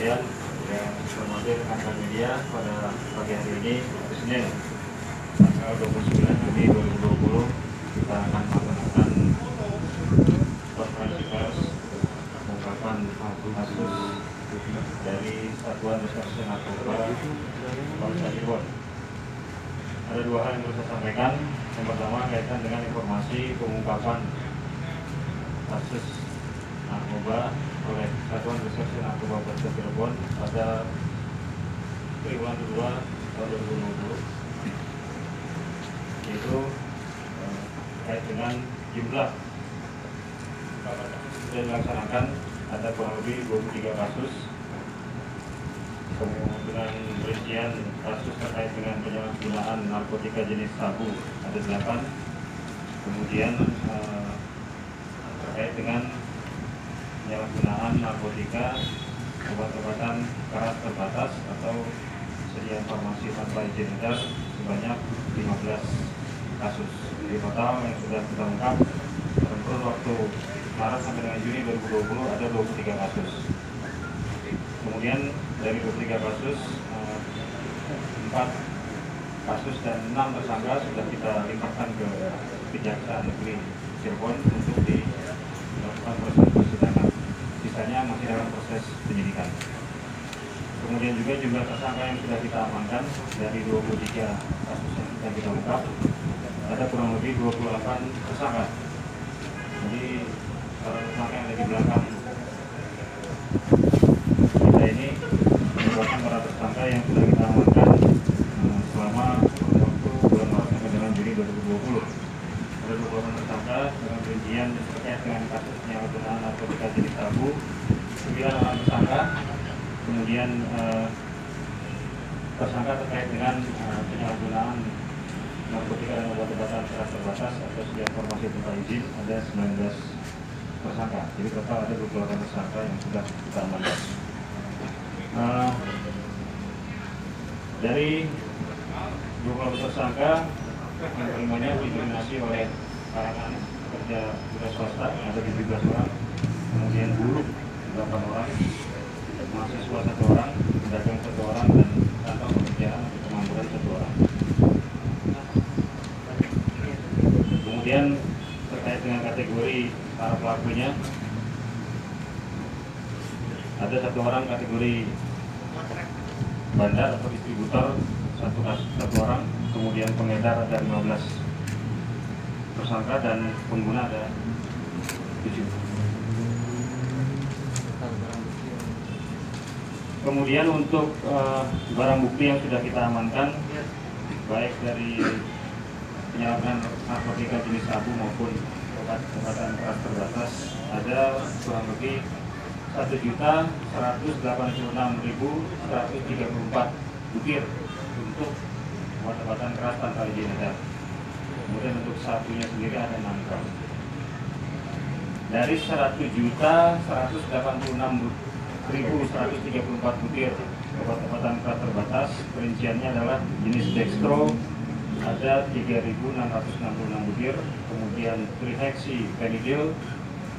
sekalian yang hormati rekan-rekan media, pada pagi hari ini Senin tanggal 29 Juni 2020 kita akan melaksanakan konferensi pers pengungkapan kasus dari Satuan Reserse Narkoba Polres Cirebon. Ada dua hal yang perlu saya sampaikan. Yang pertama kaitan dengan informasi pengungkapan kasus narkoba oleh Satuan Reserse Narkoba Polres Cirebon pada triwulan kedua tahun 2020, yaitu terkait dengan jumlah yang dilaksanakan ada kurang lebih 23 kasus, dengan rincian kasus terkait dengan penyalahgunaan narkotika jenis sabu ada 8, kemudian terkait dengan penyalahgunaan narkotika obat-obatan keras terbatas atau sediaan farmasi tanpa izin edar sebanyak 15 kasus. Di total yang sudah kita ungkap dalam waktu Maret sampai dengan Juni 2020 ada 23 kasus. Kemudian dari 23 kasus, 4 kasus dan 6 tersangka sudah kita limpahkan ke Kejaksaan Negeri Cirebon untuk dilakukan proses persidangan. Sisanya masih dalam proses penyidikan. Kemudian juga jumlah tersangka yang sudah kita amankan dari 23 kasus yang sudah kita ungkap, ada kurang lebih 28 tersangka. Jadi para tersangka yang ada di belakang kita ini merupakan para tersangka yang sudah kita amankan selama waktu bulan Maret sampai dengan Juni 2020. Ada 28 tersangka dengan rincian terkait dengan kasus penyalahgunaan narkotika jenis sabu, 9 orang tersangka, kemudian tersangka terkait dengan penyalahgunaan narkotika dan obat-obatan keras terbatas atau sediaan farmasi tanpa izin ada 19 tersangka. Jadi total ada 28 tersangka yang sudah kita amankan. Dari 20 tersangka yang kelimanya didominasi oleh kalangan pekerja wira swasta ada 17 orang, kemudian buruh 8 orang, mahasiswa 1 orang, pedagang 1 orang, dan kantor pekerjaan atau pengangguran 1 orang. Kemudian terkait dengan kategori para pelakunya, ada 1 orang kategori bandar atau distributor, 1 orang, kemudian pengedar ada 15 tersangka dan pengguna ada 7. Kemudian untuk barang bukti yang sudah kita amankan, baik dari penyalahgunaan narkotika jenis sabu maupun obat-obatan keras terbatas, ada kurang lebih 1.186.134 butir untuk obat-obatan keras tanpa izin edar. Kemudian untuk sabunya sendiri ada 6 gram. Dari 1.186.134 butir obat-obatan keras terbatas, perinciannya adalah jenis dextro ada 3.666 butir, kemudian trihexyphenidyl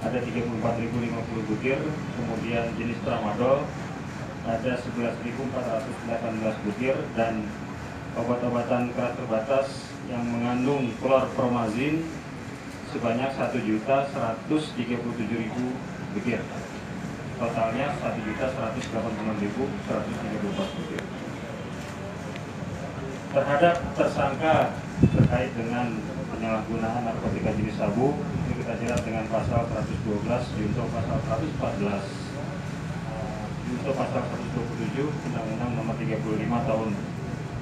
ada 34.050 butir, kemudian jenis tramadol ada 11.418 butir, dan obat-obatan keras terbatas yang mengandung klorpromazin sebanyak 1.137.000 butir. Totalnya 1.186.134 butir. Terhadap tersangka terkait dengan penyalahgunaan narkotika jenis sabu, ini kita jerat dengan pasal 112 junto pasal 114 junto pasal 127 Undang-Undang Nomor 35 Tahun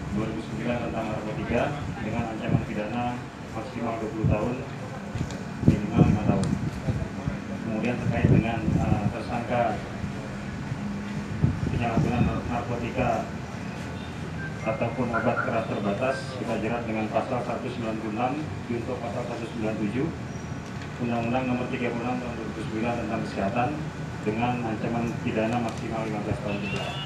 2009 tentang narkotika dengan ancaman pidana maksimal 20 tahun, minimal 5 tahun. Kemudian terkait dengan tersangka penyalahgunaan narkotika ataupun obat keras terbatas, kita jerat dengan pasal 196 junto pasal 197 Undang-Undang Nomor 36 Tahun 2009 tentang kesehatan dengan ancaman pidana maksimal 15 tahun penjara.